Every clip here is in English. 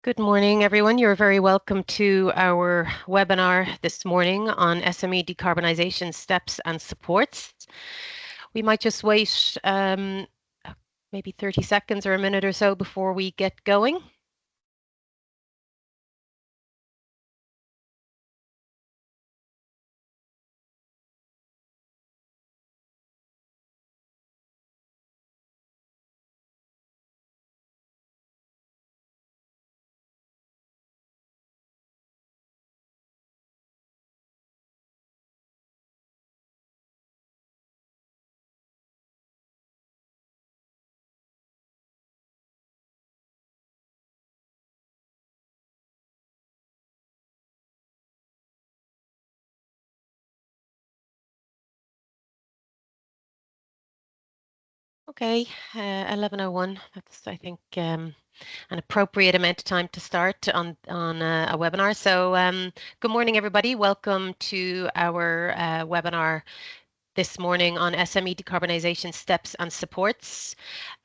Good morning, everyone. You're very welcome to our webinar this morning on SME decarbonisation steps and supports. We might just wait maybe 30 seconds or a minute or so before we get going. Okay, 11:01. That's, I think, an appropriate amount of time to start on a webinar. So, good morning, everybody. Welcome to our webinar this morning on SME decarbonisation steps and supports.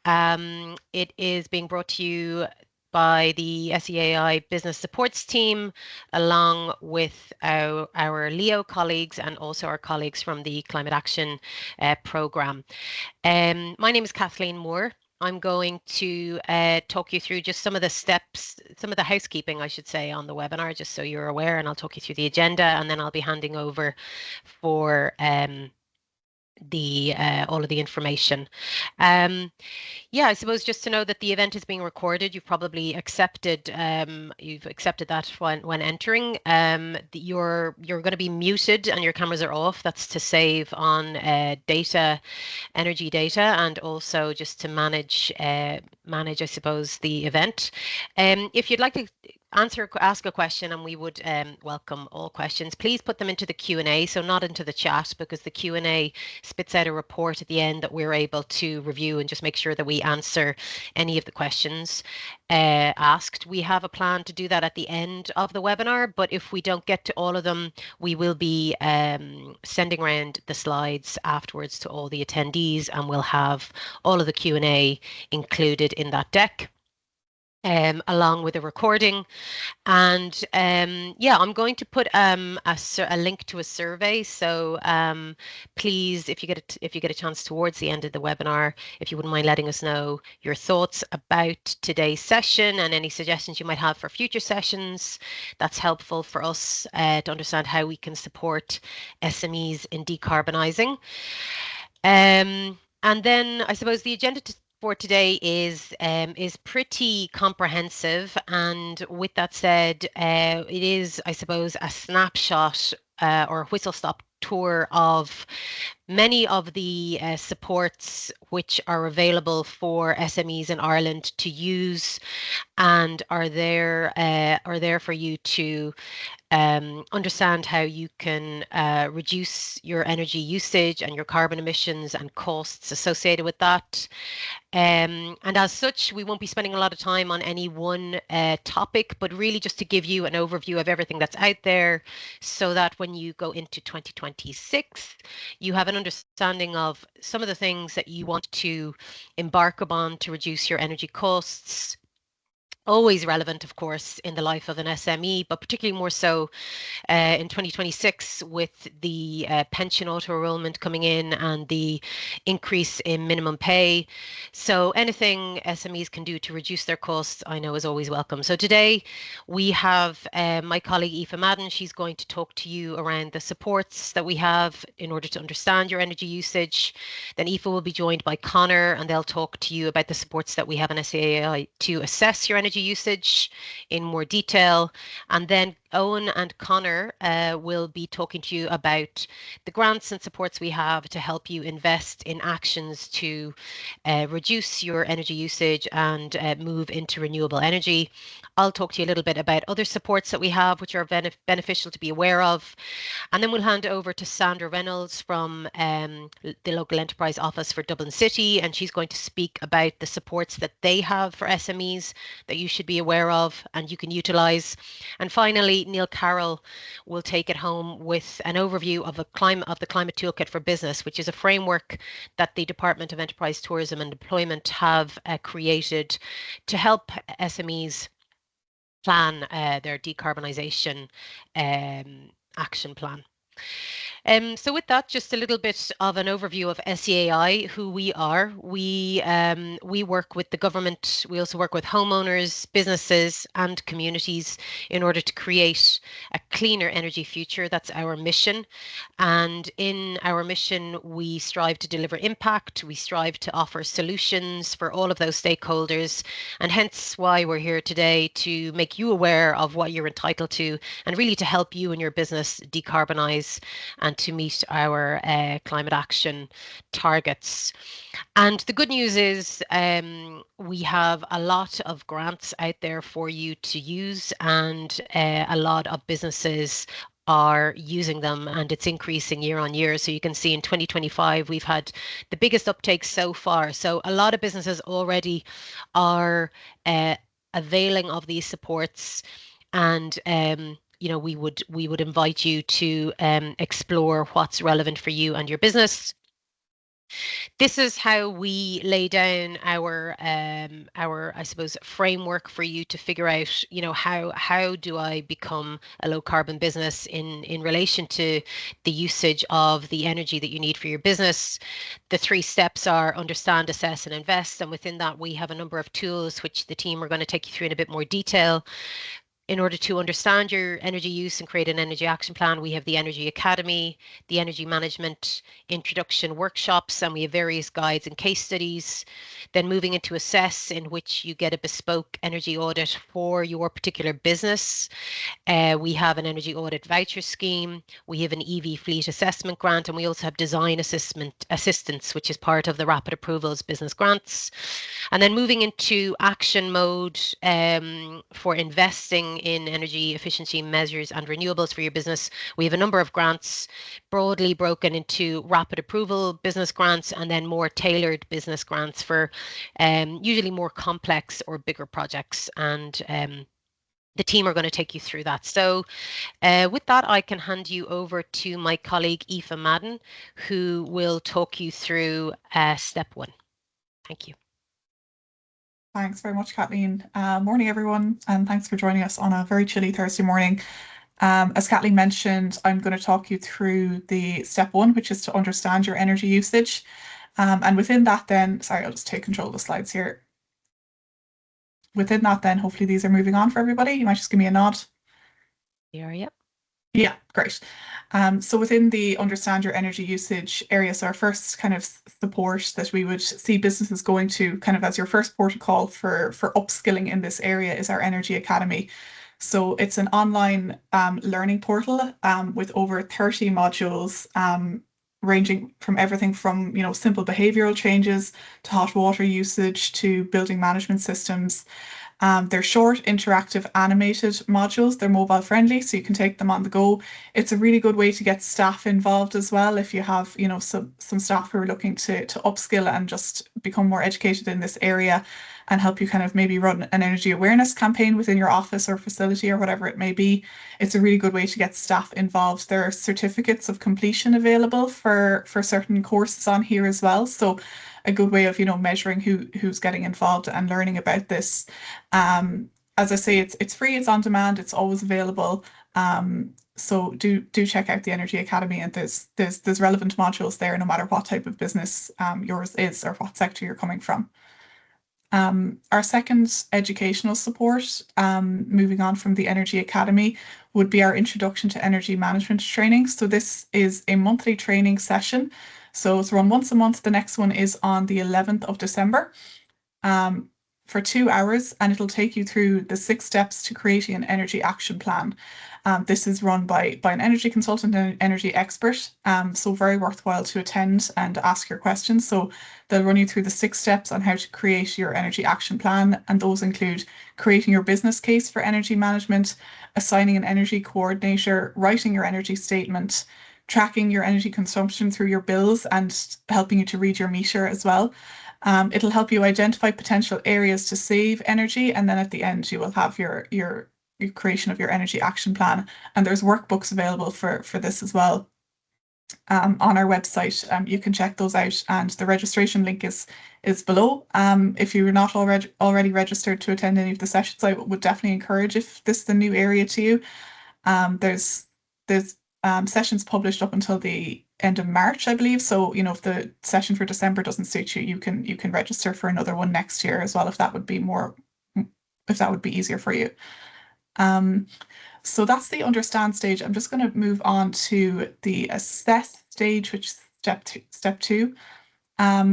It is being brought to you by the SEAI Business Supports team, along with our LEO colleagues and also our colleagues from the Climate Action Programme. My name is Kathleen Moore. I'm going to talk you through just some of the steps, some of the housekeeping, I should say, on the webinar, just so you're aware, and I'll talk you through the agenda, and then I'll be handing over for all of the information. Yeah, I suppose just to know that the event is being recorded. You've probably accepted that when entering. You're going to be muted and your cameras are off. That's to save on energy data, and also just to manage, I suppose, the event. If you'd like to ask a question, and we would welcome all questions, please put them into the Q&A, so not into the chat, because the Q&A spits out a report at the end that we're able to review and just make sure that we answer any of the questions asked. We have a plan to do that at the end of the webinar, but if we don't get to all of them, we will be sending around the slides afterwards to all the attendees, and we'll have all of the Q&A included in that deck, along with a recording. And yeah, I'm going to put a link to a survey. So please, if you get a chance towards the end of the webinar, if you wouldn't mind letting us know your thoughts about today's session and any suggestions you might have for future sessions, that's helpful for us to understand how we can support SMEs in decarbonising. And then I suppose the agenda for today is pretty comprehensive, and with that said, it is, I suppose, a snapshot or a whistle-stop tour of many of the supports which are available for SMEs in Ireland to use, and are there for you to understand how you can reduce your energy usage and your carbon emissions and costs associated with that. And as such, we won't be spending a lot of time on any one topic, but really just to give you an overview of everything that's out there, so that when you go into 2026, you have an understanding of some of the things that you want to embark upon to reduce your energy costs. Always relevant, of course, in the life of an SME, but particularly more so in 2026 with the pension auto-enrollment coming in and the increase in minimum pay. So anything SMEs can do to reduce their costs, I know, is always welcome. So today we have my colleague Aoife Madden. She's going to talk to you around the supports that we have in order to understand your energy usage. Then Aoife will be joined by Connor, and they'll talk to you about the supports that we have in SEAI to assess your energy usage in more detail. And then Owen and Connor will be talking to you about the grants and supports we have to help you invest in actions to reduce your energy usage and move into renewable energy. I'll talk to you a little bit about other supports that we have, which are beneficial to be aware of. And then we'll hand over to Sandra Reynolds from the Local Enterprise Office for Dublin City, and she's going to speak about the supports that they have for SMEs that you should be aware of and you can utilise. And finally, Neil Carroll will take it home with an overview of the Climate Toolkit for Business, which is a framework that the Department of Enterprise, Tourism and Employment have created to help SMEs plan, their decarbonisation action plan. So with that, just a little bit of an overview of SEAI, who we are. We work with the government. We also work with homeowners, businesses, and communities in order to create a cleaner energy future. That's our mission. And in our mission, we strive to deliver impact. We strive to offer solutions for all of those stakeholders, and hence why we're here today, to make you aware of what you're entitled to, and really to help you and your business decarbonize and to meet our climate action targets. And the good news is we have a lot of grants out there for you to use, and a lot of businesses are using them, and it's increasing year on year. So you can see in 2025, we've had the biggest uptake so far. So a lot of businesses already are availing of these supports, and we would invite you to explore what's relevant for you and your business. This is how we lay down our I suppose framework for you to figure out, how do I become a low carbon business in relation to the usage of the energy that you need for your business. The 3 steps are understand, assess, and invest, and within that we have a number of tools which the team are going to take you through in a bit more detail. In order to understand your energy use and create an energy action plan, we have the Energy Academy, the Energy Management Introduction workshops, and we have various guides and case studies. Then moving into assess, in which you get a bespoke energy audit for your particular business. We have an energy audit voucher scheme. We have an EV fleet assessment grant, and we also have design assistance, which is part of the rapid approvals business grants. And then moving into action mode for investing in energy efficiency measures and renewables for your business. We have a number of grants broadly broken into rapid approval business grants, and then more tailored business grants for usually more complex or bigger projects. And the team are going to take you through that. So with that, I can hand you over to my colleague, Aoife Madden, who will talk you through step 1. Thank you. Thanks very much, Kathleen. Morning, everyone, and thanks for joining us on a very chilly Thursday morning. As Kathleen mentioned, I'm going to talk you through the step 1, which is to understand your energy usage. And within that then, sorry, I'll just take control of the slides here. Within that then, hopefully these are moving on for everybody. You might just give me a nod. Yep. Yeah, great. So within the understand your energy usage area, so our first kind of support that we would see businesses going to kind of as your first port of call for upskilling in this area is our Energy Academy. So it's an online learning portal with over 30 modules ranging from everything from, simple behavioral changes to hot water usage to building management systems. They're short, interactive, animated modules. They're mobile friendly, so you can take them on the go. It's a really good way to get staff involved as well. If you have, some staff who are looking to upskill and just become more educated in this area, and help you kind of maybe run an energy awareness campaign within your office or facility or whatever it may be. It's a really good way to get staff involved. There are certificates of completion available for certain courses on here as well. So a good way of, measuring who's getting involved and learning about this. As I say, it's free, it's on demand, it's always available. So do check out the Energy Academy, and there's relevant modules there no matter what type of business yours is or what sector you're coming from. Our second educational support, moving on from the Energy Academy, would be our Introduction to Energy Management training. So this is a monthly training session. So it's run once a month. The next one is on the 11th of December for 2 hours, and it'll take you through the 6 steps to creating an energy action plan. This is run by an energy consultant and an energy expert, so very worthwhile to attend and ask your questions. So they'll run you through the 6 steps on how to create your energy action plan, and those include creating your business case for energy management, assigning an energy coordinator, writing your energy statement, tracking your energy consumption through your bills, and helping you to read your meter as well. It'll help you identify potential areas to save energy, and then at the end you will have your creation of your energy action plan. And there's workbooks available for this as well. on our website. You can check those out, and the registration link is below. If you're not already registered to attend any of the sessions, I would definitely encourage, if this is a new area to you. There's sessions published up until the end of March, I believe. So, if the session for December doesn't suit you, you can register for another one next year as well, if that would be easier for you. So that's the understand stage. I'm just going to move on to the assess stage, which is step two.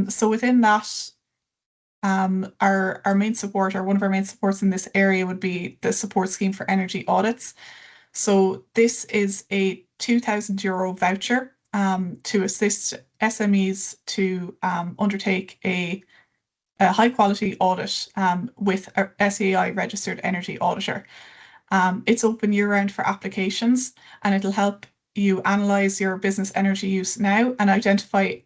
So within that, our main support, or one of our main supports in this area, would be the support scheme for energy audits. So this is a €2,000 voucher to assist SMEs to undertake a high quality audit with a SEAI registered energy auditor. It's open year round for applications, and it'll help you analyze your business energy use now and identify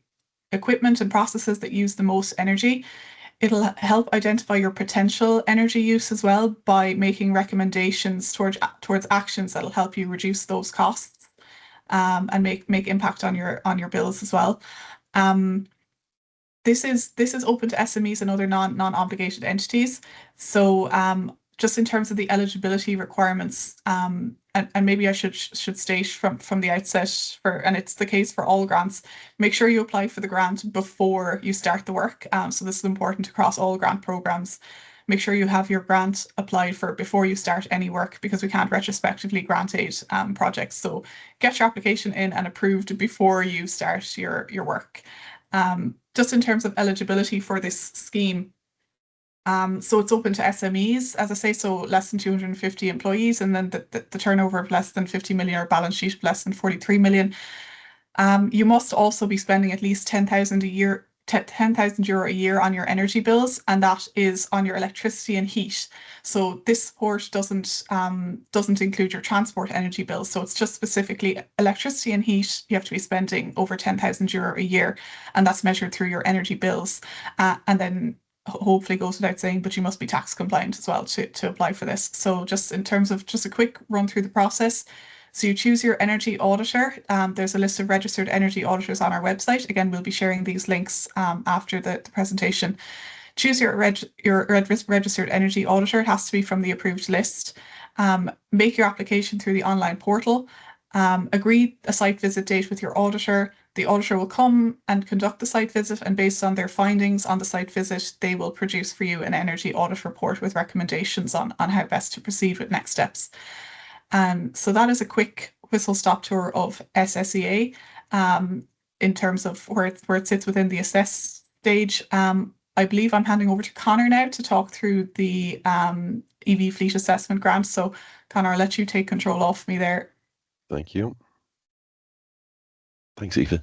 equipment and processes that use the most energy. It'll help identify your potential energy use as well by making recommendations towards actions that'll help you reduce those costs, and make impact on your bills as well. This is open to SMEs and other non-obligated entities. So just in terms of the eligibility requirements, and maybe I should state from the outset, and it's the case for all grants, make sure you apply for the grant before you start the work. So this is important across all grant programs. Make sure you have your grant applied for before you start any work, because we can't retrospectively grant aid projects. So get your application in and approved before you start your work. Just in terms of eligibility for this scheme, so it's open to SMEs, as I say, so less than 250 employees, and then the turnover of less than 50 million, or balance sheet of less than 43 million. You must also be spending at least 10,000 a year, €10,000 a year on your energy bills, and that is on your electricity and heat. So this support doesn't include your transport energy bills. So it's just specifically electricity and heat. You have to be spending over €10,000 a year, and that's measured through your energy bills. And then hopefully goes without saying, but you must be tax compliant as well to apply for this. So just in terms of just a quick run through the process. So you choose your energy auditor. There's a list of registered energy auditors on our website. Again, we'll be sharing these links after the presentation. Choose your registered energy auditor. It has to be from the approved list. Make your application through the online portal. Agree a site visit date with your auditor. The auditor will come and conduct the site visit, and based on their findings on the site visit, they will produce for you an energy audit report with recommendations on how best to proceed with next steps. So that is a quick whistle-stop tour of SSEA in terms of where it sits within the assess stage. I believe I'm handing over to Connor now to talk through the EV fleet assessment grant. So Connor, I'll let you take control off me there. Thank you. Thanks, Aoife.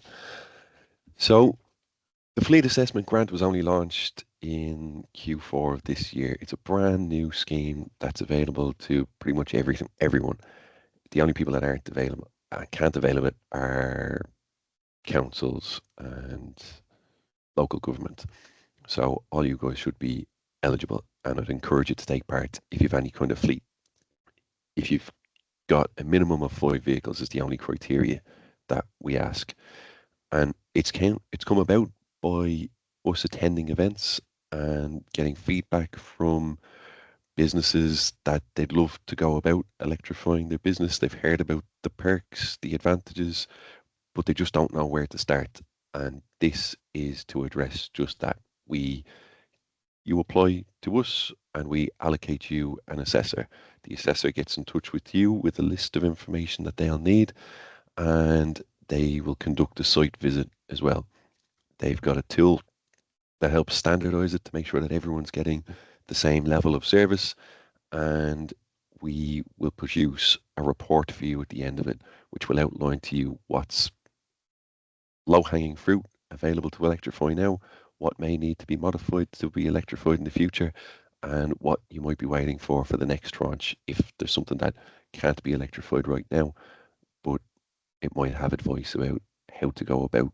So the fleet assessment grant was only launched in Q4 of this year. It's a brand new scheme that's available to pretty much everyone. The only people that aren't available, can't avail it, are councils and local government. So all you guys should be eligible, and I'd encourage you to take part if you've any kind of fleet. If you've got a minimum of 5 vehicles is the only criteria that we ask. And it's come about by us attending events and getting feedback from businesses that they'd love to go about electrifying their business. They've heard about the perks, the advantages, but they just don't know where to start. And this is to address just that. You apply to us and we allocate you an assessor. The assessor gets in touch with you with a list of information that they'll need, and they will conduct a site visit as well. They've got a tool that helps standardize it to make sure that everyone's getting the same level of service, and we will produce a report for you at the end of it, which will outline to you what's low-hanging fruit available to electrify now, what may need to be modified to be electrified in the future, and what you might be waiting for the next tranche if there's something that can't be electrified right now, but it might have advice about how to go about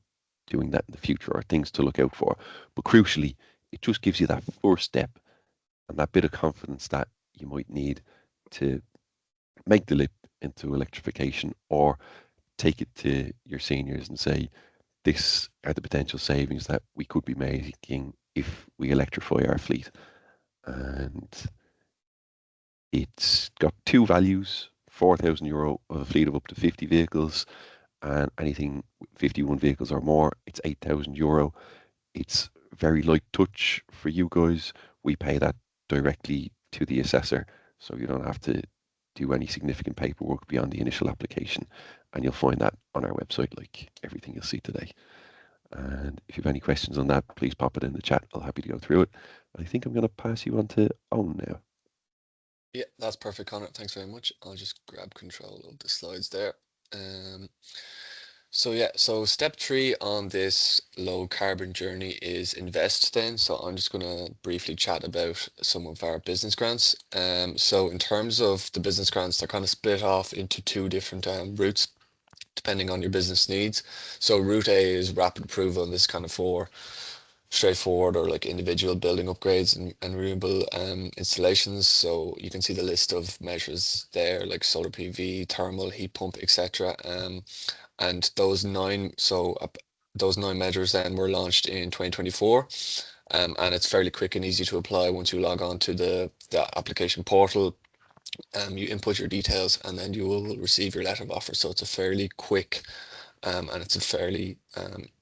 doing that in the future, or things to look out for. But crucially, it just gives you that first step and that bit of confidence that you might need to make the leap into electrification, or take it to your seniors and say, this are the potential savings that we could be making if we electrify our fleet. And it's got two values: €4,000 of a fleet of up to 50 vehicles, and anything 51 vehicles or more, it's €8,000. It's very light touch for you guys. We pay that directly to the assessor, so you don't have to do any significant paperwork beyond the initial application. And you'll find that on our website, like everything you'll see today. And if you have any questions on that, please pop it in the chat. I'll happy to go through it. I think I'm going to pass you on to Owen now. Yeah, that's perfect, Connor. Thanks very much. I'll just grab control of the slides there. So step 3 on this low carbon journey is invest then. So I'm just going to briefly chat about some of our business grants. So in terms of the business grants, they're kind of split off into two different routes depending on your business needs. So route A is rapid approval, and this is kind of for straightforward or like individual building upgrades and renewable installations. So you can see the list of measures there, like solar PV, thermal, heat pump, etc. And those nine measures then were launched in 2024. And it's fairly quick and easy to apply once you log on to the application portal. You input your details and then you will receive your letter of offer. So it's a fairly quick and it's a fairly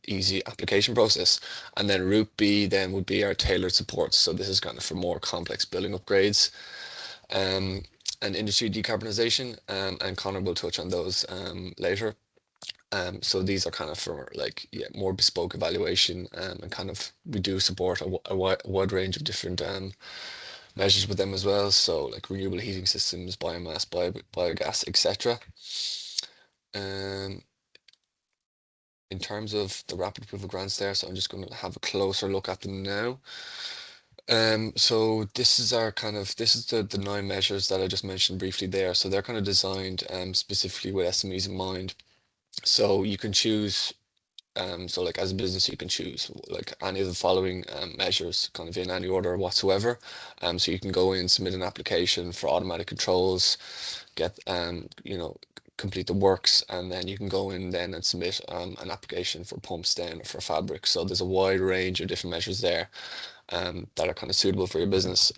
easy application process. And then route B then would be our tailored supports. So this is kind of for more complex building upgrades and industry decarbonisation, and Connor will touch on those later. So these are kind of for like more bespoke evaluation, and kind of we do support a wide range of different measures with them as well. So like renewable heating systems, biomass, biogas, etc. In terms of the rapid approval grants there, so I'm just going to have a closer look at them now. So this is the 9 measures that I just mentioned briefly there. So they're kind of designed specifically with SMEs in mind. So you can choose, so like as a business, you can choose like any of the following measures kind of in any order whatsoever. So you can go in, submit an application for automatic controls, get, complete the works, and then you can go in then and submit an application for pumps then or for fabric. So there's a wide range of different measures there that are kind of suitable for your business.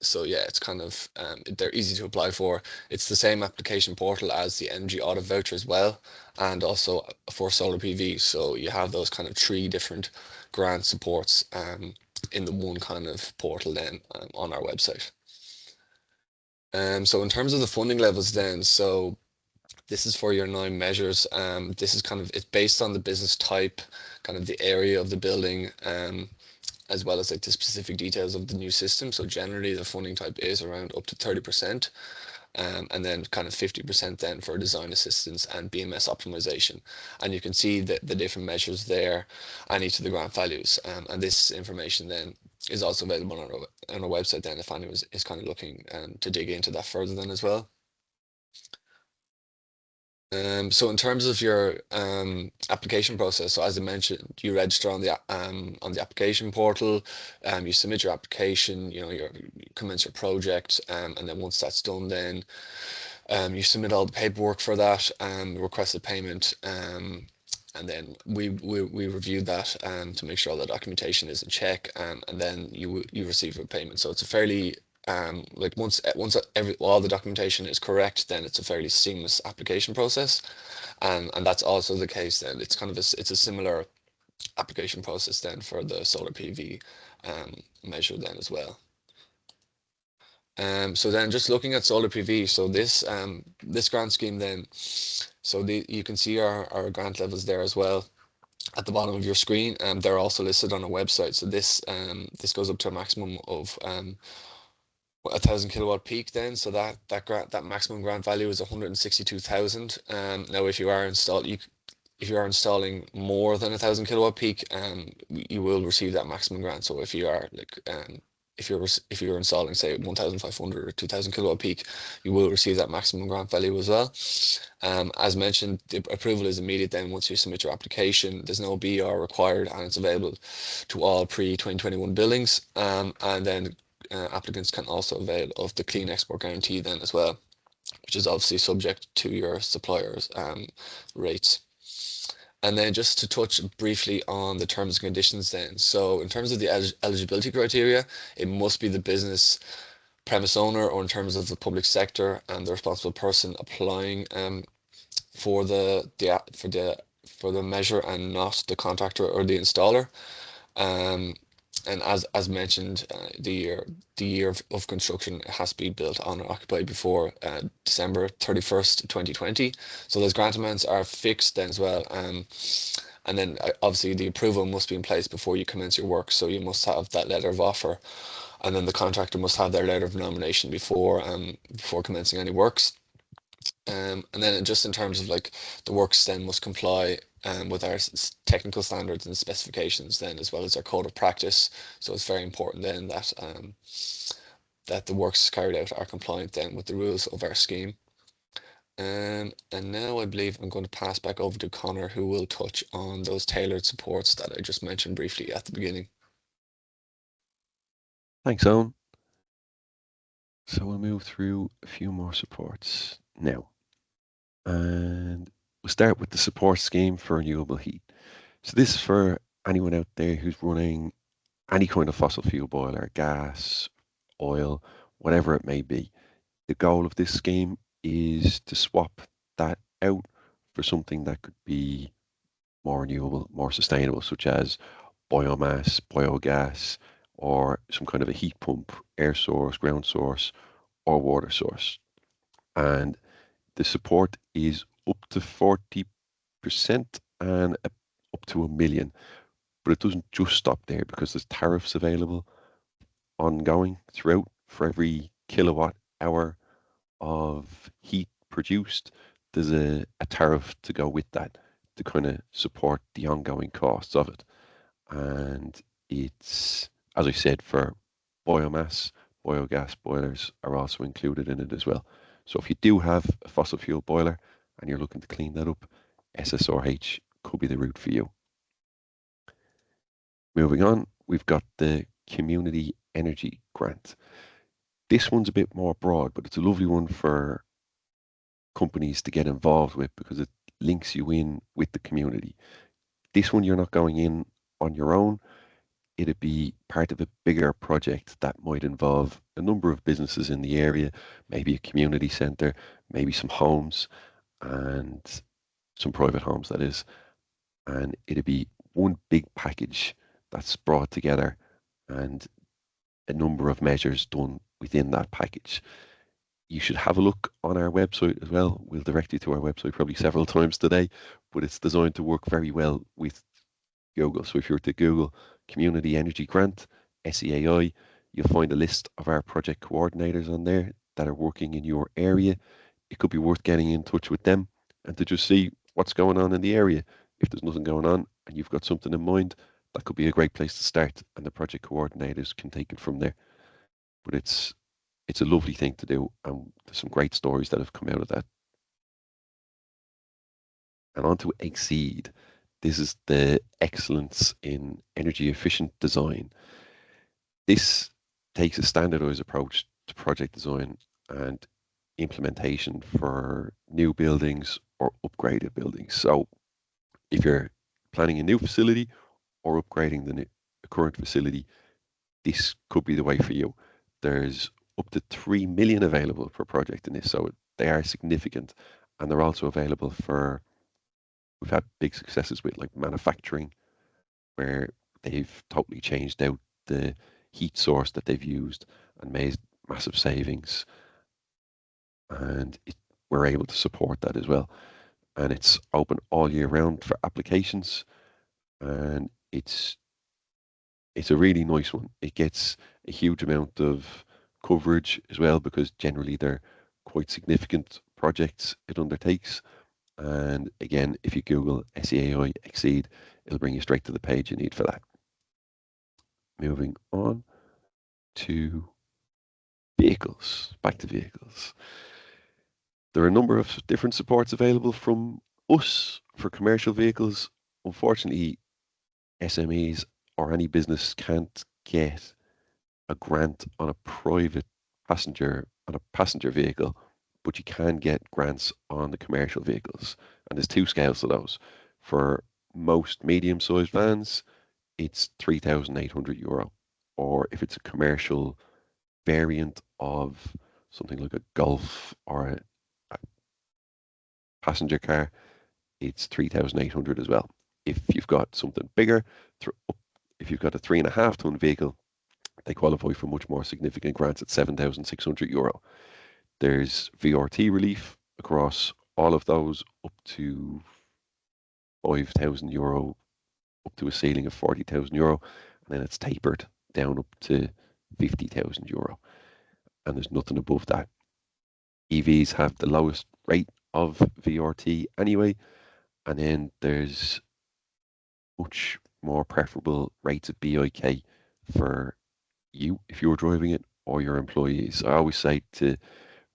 So yeah, it's kind of they're easy to apply for. It's the same application portal as the energy audit voucher as well, and also for solar PV. So you have those kind of 3 different grant supports in the one kind of portal then on our website. So in terms of the funding levels then, so this is for your 9 measures. This is kind of, it's based on the business type, kind of the area of the building, as well as like the specific details of the new system. So generally the funding type is around up to 30%, and then kind of 50% then for design assistance and BMS optimization. And you can see the different measures there and each of the grant values. And this information then is also available on our website then if anyone is kind of looking to dig into that further then as well. So in terms of your application process, so as I mentioned, you register on the application portal, you submit your application, you commence your project, and then once that's done, then you submit all the paperwork for that, request a payment, and then we review that to make sure the documentation is in check, and then you receive a payment. So it's a fairly like once all the documentation is correct, then it's a fairly seamless application process, and that's also the case then. It's kind of it's a similar application process then for the solar PV measure then as well. So then just looking at solar PV, so this grant scheme then, so you can see our grant levels there as well at the bottom of your screen, and they're also listed on our website. So this goes up to a maximum of 1,000 kilowatt peak then, so that maximum grant value is 162,000. Now if you are installing more than 1,000 kilowatt peak, you will receive that maximum grant. So if you are like if you're installing say 1,500 or 2,000 kilowatt peak, you will receive that maximum grant value as well. As mentioned, the approval is immediate then once you submit your application. There's no BR required, and it's available to all pre-2021 buildings, and then applicants can also avail of the clean export guarantee then as well, which is obviously subject to your supplier's rates. And then just to touch briefly on the terms and conditions then. So in terms of the eligibility criteria, it must be the business premise owner, or in terms of the public sector, and the responsible person applying for for the measure, and not the contractor or the installer. Um, and as mentioned, the year of construction has to be built on or occupied before December 31st, 2020. So those grant amounts are fixed then as well. And then obviously the approval must be in place before you commence your work. So you must have that letter of offer, and then the contractor must have their letter of nomination before commencing any works. And then just in terms of like the works then must comply with our technical standards and specifications then, as well as our code of practice. So it's very important then that the works carried out are compliant then with the rules of our scheme. And now I believe I'm going to pass back over to Connor, who will touch on those tailored supports that I just mentioned briefly at the beginning. Thanks, Owen. So we'll move through a few more supports now. And we'll start with the support scheme for renewable heat. So this is for anyone out there who's running any kind of fossil fuel boiler, gas, oil, whatever it may be. The goal of this scheme is to swap that out for something that could be more renewable, more sustainable, such as biomass, biogas, or some kind of a heat pump, air source, ground source, or water source. And the support is up to 40% and up to 1 million. But it doesn't just stop there, because there's tariffs available ongoing throughout for every kilowatt hour of heat produced. There's a tariff to go with that to kind of support the ongoing costs of it. And it's, as I said, for biomass, biogas boilers are also included in it as well. So if you do have a fossil fuel boiler and you're looking to clean that up, SSRH could be the route for you. Moving on, we've got the Community Energy Grant. This one's a bit more broad, but it's a lovely one for companies to get involved with, because it links you in with the community. This one, you're not going in on your own. It'd be part of a bigger project that might involve a number of businesses in the area, maybe a community centre, maybe some homes, and some private homes, that is. And it'd be one big package that's brought together, and a number of measures done within that package. You should have a look on our website as well. We'll direct you to our website probably several times today, but it's designed to work very well with Google. So if you were to Google Community Energy Grant, SEAI, you'll find a list of our project coordinators on there that are working in your area. It could be worth getting in touch with them and to just see what's going on in the area. If there's nothing going on and you've got something in mind, that could be a great place to start, and the project coordinators can take it from there. But it's a lovely thing to do, and there's some great stories that have come out of that. And on to Exceed. This is the excellence in energy efficient design. This takes a standardized approach to project design and implementation for new buildings or upgraded buildings. So if you're planning a new facility or upgrading the current facility, this could be the way for you. There's up to 3 million available per project in this, so they are significant, and they're also available for, we've had big successes with like manufacturing, where they've totally changed out the heat source that they've used and made massive savings, and we're able to support that as well. And it's open all year round for applications, and it's a really nice one. It gets a huge amount of coverage as well, because generally they're quite significant projects it undertakes. And again, if you Google SEAI Exceed, it'll bring you straight to the page you need for that. Moving on to vehicles, back to vehicles. There are a number of different supports available from us for commercial vehicles. Unfortunately, SMEs or any business can't get a grant on a passenger vehicle, but you can get grants on the commercial vehicles. And there's two scales to those. For most medium-sized vans, it's €3,800. Or if it's a commercial variant of something like a Golf or a passenger car, it's 3,800 as well. If you've got something bigger, if you've got a 3.5 ton vehicle, they qualify for much more significant grants at €7,600. There's VRT relief across all of those up to €5,000, up to a ceiling of €40,000, and then it's tapered down up to €50,000, and there's nothing above that. EVs have the lowest rate of VRT anyway, and then there's much more preferable rates of BIK for you if you're driving it or your employees. I always say to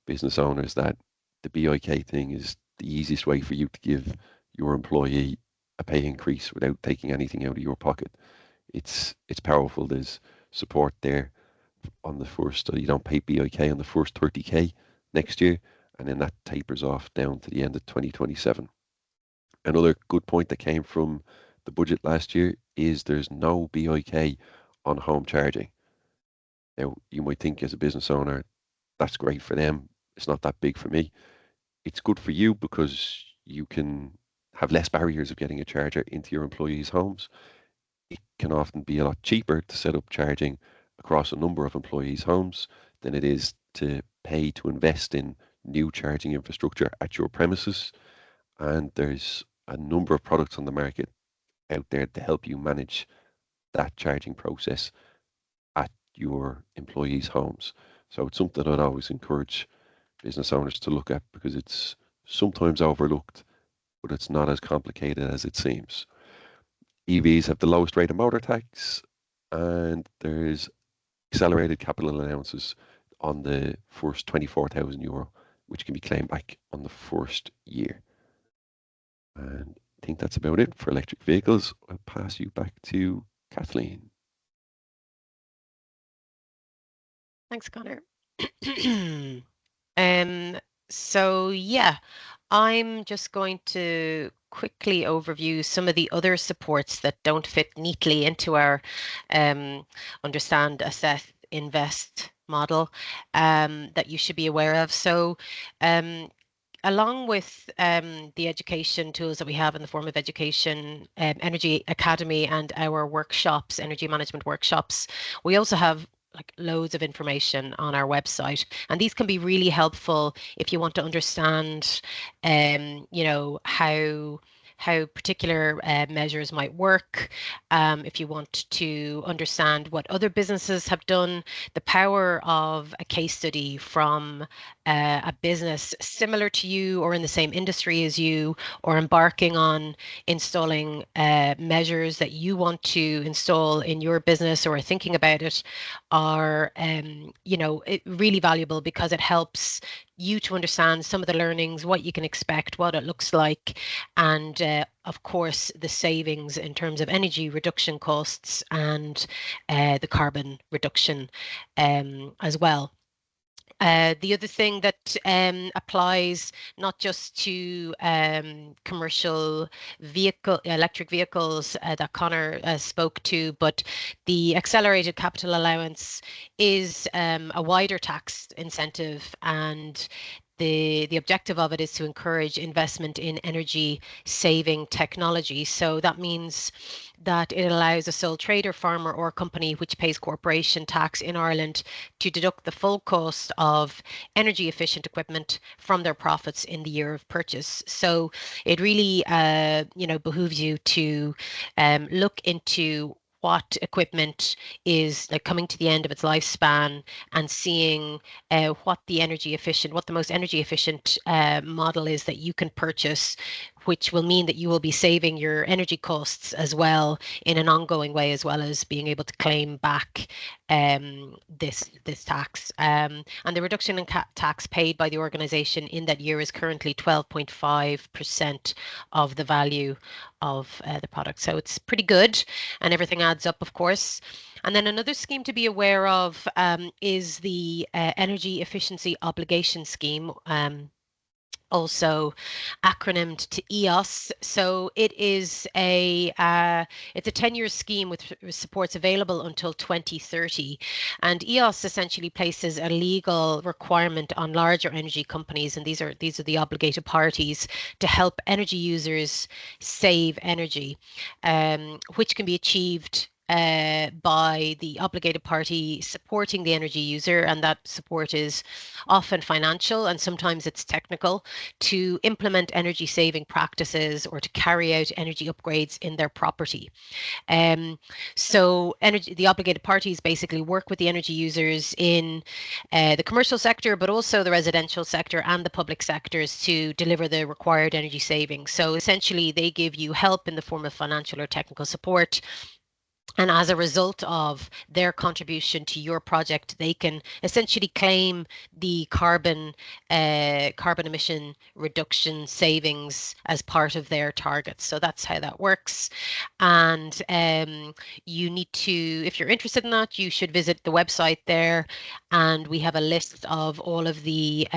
business owners that the BIK thing is the easiest way for you to give your employee a pay increase without taking anything out of your pocket. It's powerful. There's support there on the first, you don't pay BIK on the first 30K next year, and then that tapers off down to the end of 2027. Another good point that came from the budget last year is there's no BIK on home charging. Now, you might think as a business owner, that's great for them. It's not that big for me. It's good for you because you can have less barriers of getting a charger into your employees' homes. It can often be a lot cheaper to set up charging across a number of employees' homes than it is to pay to invest in new charging infrastructure at your premises. And there's a number of products on the market out there to help you manage that charging process at your employees' homes. So it's something I'd always encourage business owners to look at because it's sometimes overlooked, but it's not as complicated as it seems. EVs have the lowest rate of motor tax, and there's accelerated capital allowances on the first €24,000, which can be claimed back on the first year. And I think that's about it for electric vehicles. I'll pass you back to Kathleen. Thanks, Connor. So yeah, I'm just going to quickly overview some of the other supports that don't fit neatly into our understand, assess, invest model that you should be aware of. So along with the education tools that we have in the form of education, Energy Academy and our workshops, energy management workshops, we also have like loads of information on our website, and these can be really helpful if you want to understand how particular measures might work, if you want to understand what other businesses have done, the power of a case study from a business similar to you or in the same industry as you, or embarking on installing measures that you want to install in your business or thinking about it, are really valuable because it helps you to understand some of the learnings, what you can expect, what it looks like, and of course the savings in terms of energy reduction costs and the carbon reduction as well. The other thing that applies not just to commercial electric vehicles that Connor spoke to, but the accelerated capital allowance is a wider tax incentive, and the objective of it is to encourage investment in energy saving technology. So that means that it allows a sole trader, farmer or company which pays corporation tax in Ireland to deduct the full cost of energy efficient equipment from their profits in the year of purchase. So it really behooves you to look into what equipment is like coming to the end of its lifespan and seeing what the most energy efficient model is that you can purchase, which will mean that you will be saving your energy costs as well in an ongoing way, as well as being able to claim back this tax. And the reduction in tax paid by the organisation in that year is currently 12.5% of the value of the product. So it's pretty good, and everything adds up, of course. And then another scheme to be aware of is the Energy Efficiency Obligation Scheme. Also acronymed to EOS. So it is it's a 10-year scheme with supports available until 2030. And EOS essentially places a legal requirement on larger energy companies, and these are the obligated parties, to help energy users save energy, which can be achieved by the obligated party supporting the energy user, and that support is often financial and sometimes it's technical, to implement energy saving practices or to carry out energy upgrades in their property. So the obligated parties basically work with the energy users in the commercial sector, but also the residential sector and the public sectors to deliver the required energy savings. So essentially, they give you help in the form of financial or technical support. And as a result of their contribution to your project, they can essentially claim the carbon emission reduction savings as part of their targets. So that's how that works. And you need to, if you're interested in that, you should visit the website there. And we have a list of all of the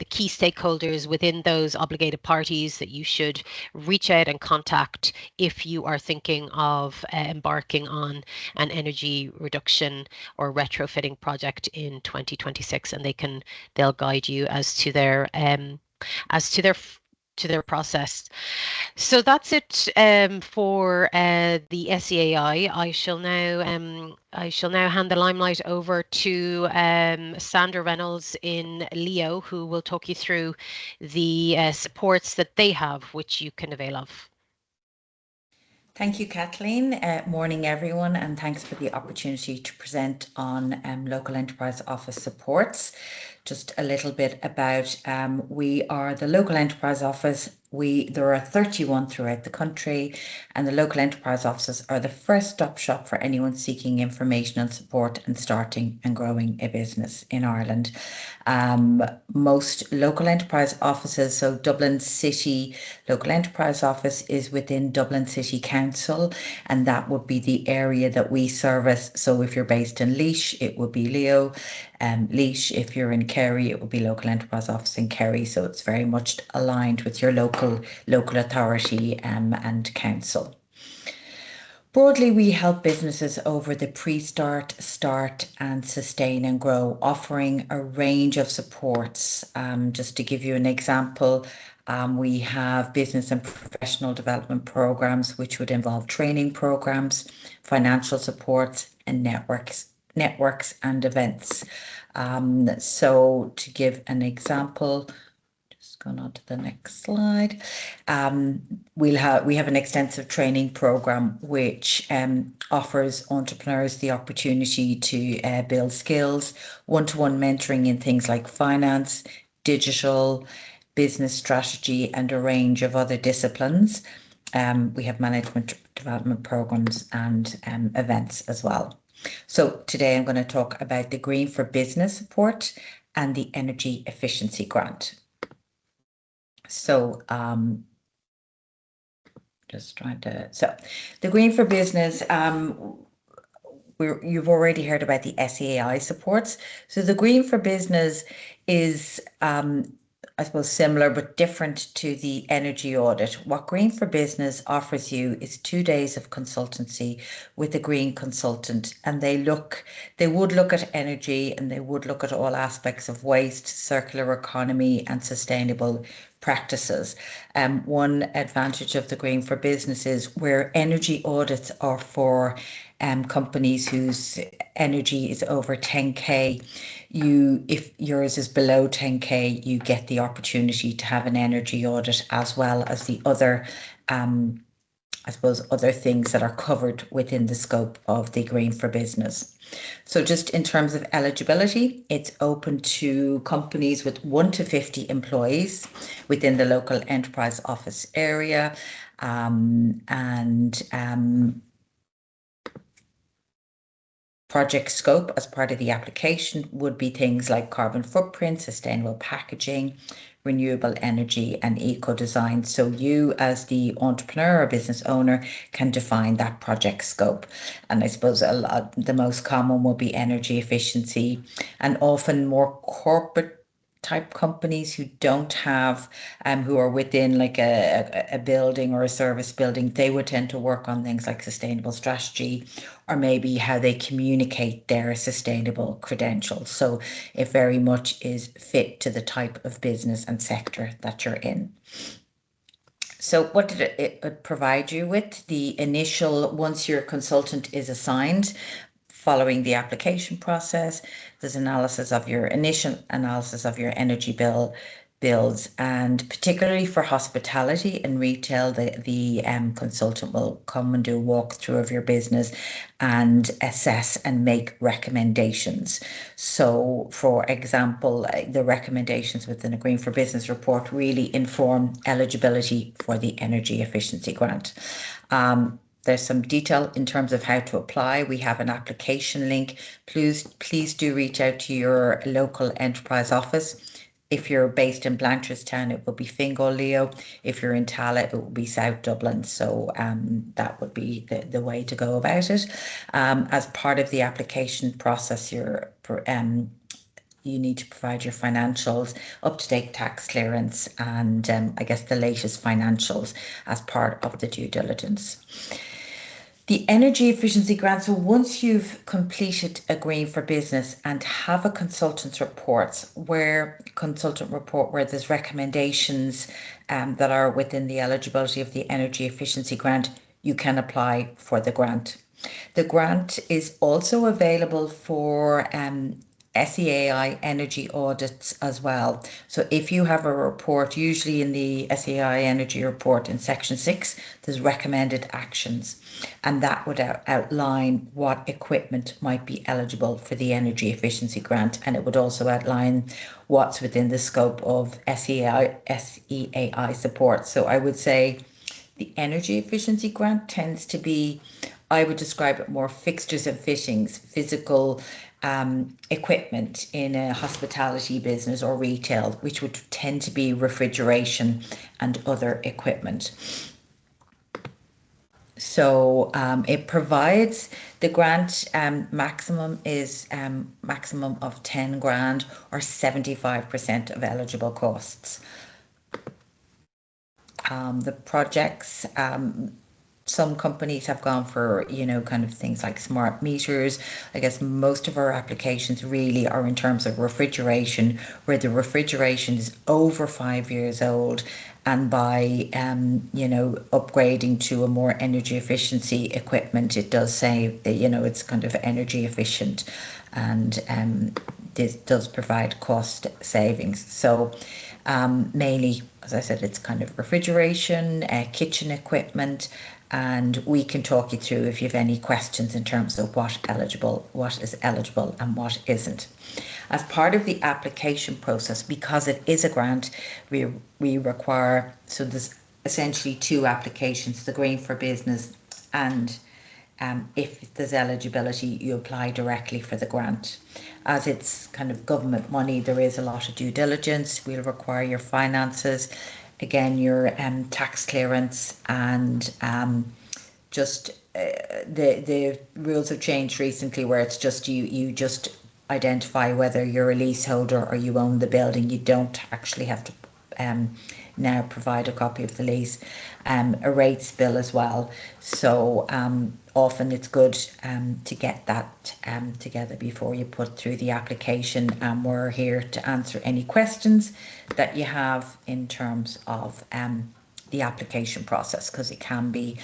key stakeholders within those obligated parties that you should reach out and contact if you are thinking of embarking on an energy reduction or retrofitting project in 2026, and they'll guide you as to their process. So that's it for the SEAI. I shall now hand the limelight over to Sandra Reynolds in Leo, who will talk you through the supports that they have, which you can avail of. Thank you, Kathleen. Morning, everyone, and thanks for the opportunity to present on local enterprise office supports. Just a little bit about, we are the local enterprise office. There are 31 throughout the country, and the local enterprise offices are the first stop shop for anyone seeking information and support and starting and growing a business in Ireland. Most local enterprise offices, so Dublin City Local Enterprise Office is within Dublin City Council, and that would be the area that we service. So if you're based in Laois, it would be Leo. Laois, if you're in Kerry, it would be Local Enterprise Office in Kerry. So it's very much aligned with your local authority and council. Broadly, we help businesses over the pre-start, start and sustain and grow, offering a range of supports. Just to give you an example, we have business and professional development programs, which would involve training programs, financial supports and networks and events. So to give an example, going on to the next slide. We have an extensive training program which offers entrepreneurs the opportunity to build skills, one-to-one mentoring in things like finance, digital, business strategy, and a range of other disciplines. We have management development programs and events as well. So today I'm going to talk about the Green for Business support and the Energy Efficiency Grant. So the Green for Business, you've already heard about the SEAI supports. So the Green for Business is, I suppose, similar but different to the energy audit. What Green for Business offers you is 2 days of consultancy with a green consultant, and they would look at energy, and they would look at all aspects of waste, circular economy and sustainable practices. One advantage of the Green for Business is where energy audits are for companies whose energy is over 10k. If yours is below 10k, you get the opportunity to have an energy audit as well as the other, I suppose, other things that are covered within the scope of the Green for Business. So just in terms of eligibility, it's open to companies with 1 to 50 employees within the local enterprise office area, Project scope as part of the application would be things like carbon footprint, sustainable packaging, renewable energy and eco-design. So you as the entrepreneur or business owner can define that project scope. And I suppose the most common will be energy efficiency, and often more corporate type companies who don't have who are within like a building or a service building, they would tend to work on things like sustainable strategy or maybe how they communicate their sustainable credentials. So it very much is fit to the type of business and sector that you're in. So what did it provide you with? The initial, once your consultant is assigned, following the application process, there's initial analysis of your energy bills, and particularly for hospitality and retail, the consultant will come and do a walkthrough of your business and assess and make recommendations. So, for example, the recommendations within the Green for Business report really inform eligibility for the energy efficiency grant. There's some detail in terms of how to apply. We have an application link. Please do reach out to your local enterprise office. If you're based in Blanchardstown, it will be Fingal Leo. If you're in Tallaght, it will be South Dublin. So that would be the way to go about it. As part of the application process, you need to provide your financials, up-to-date tax clearance, and I guess the latest financials as part of the due diligence. The energy efficiency grant, so once you've completed a Green for Business and have a consultant report where there's recommendations that are within the eligibility of the energy efficiency grant, you can apply for the grant. The grant is also available for SEAI energy audits as well. So if you have a report, usually in the SEAI energy report in section 6, there's recommended actions, and that would outline what equipment might be eligible for the energy efficiency grant, and it would also outline what's within the scope of SEAI support. So I would say the energy efficiency grant tends to be, I would describe it more fixtures and fittings, physical equipment in a hospitality business or retail, which would tend to be refrigeration and other equipment. So it provides the grant maximum is maximum of 10 grand or 75% of eligible costs. The projects, some companies have gone for, kind of things like smart meters. I guess most of our applications really are in terms of refrigeration, where the refrigeration is over 5 years old. And by, upgrading to a more energy efficiency equipment, it does say that, it's kind of energy efficient, and this does provide cost savings. So mainly, as I said, it's kind of refrigeration, kitchen equipment, and we can talk you through if you have any questions in terms of what is eligible and what isn't. As part of the application process, because it is a grant, we require, so there's essentially 2 applications, the Green for Business, and if there's eligibility, you apply directly for the grant. As it's kind of government money, there is a lot of due diligence. We'll require your finances, again, your tax clearance, and just the rules have changed recently, where it's just you just identify whether you're a leaseholder or you own the building. You don't actually have to now provide a copy of the lease, a rates bill as well. So often it's good to get that together before you put through the application, and we're here to answer any questions that you have in terms of the application process, because it can be,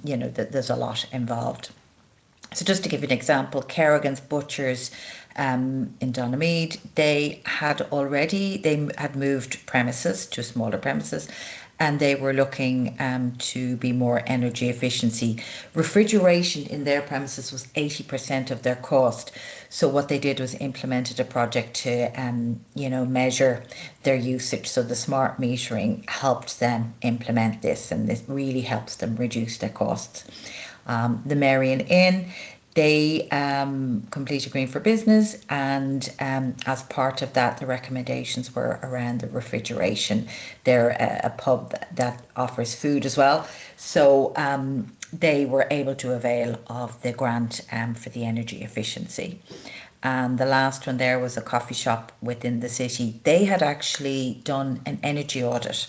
there's a lot involved. So just to give you an example, Kerrigan's Butchers in Donamead, they had moved premises to smaller premises, and they were looking to be more energy efficiency. Refrigeration in their premises was 80% of their cost. So what they did was implemented a project to, measure their usage. So the smart metering helped them implement this, and this really helps them reduce their costs. The Marion Inn, they completed Green for Business, and as part of that, the recommendations were around the refrigeration. They're a pub that offers food as well, so they were able to avail of the grant for the energy efficiency. And the last one there was a coffee shop within the city. They had actually done an energy audit,